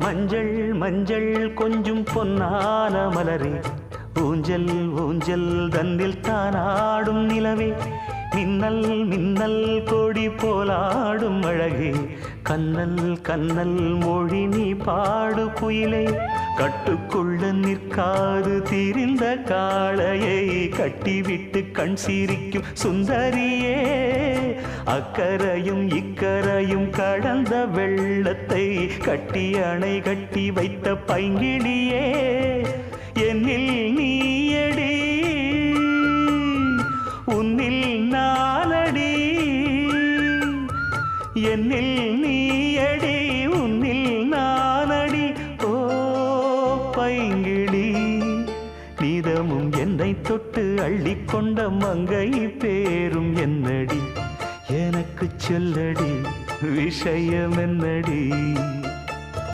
மஞ்சள் மஞ்சள் கொஞ்சம் பொன்னான மலரே, ஊஞ்சல் ஊஞ்சல் தன்னில் தானாடும் நிலவே, மின்னல் மின்னல் கொடி போலாடும் அழகே, கண்ணல் கண்ணல் மொழி நீ பாடு குயிலே, கட்டுக்குள்ள நிற்காது திரிந்த காளையை கட்டிவிட்டு கண் சிரிக்கும் சுந்தரியே, அக்கரையும் இக்கரையும் கடந்த வெள்ளத்தை கட்டி அணை கட்டி வைத்த பைங்கிளியே, என்னில் நீயடி உன்னில் நானடி, என்னில் நீயடி உன்னில் நானடி. ஓ பைங்கிளி, நீதமும் என்னை தொட்டு அள்ளிக்கொண்ட மங்கை பேரும் என்னடி, எனக்கு சொல்லடி விஷயம் என்னடி.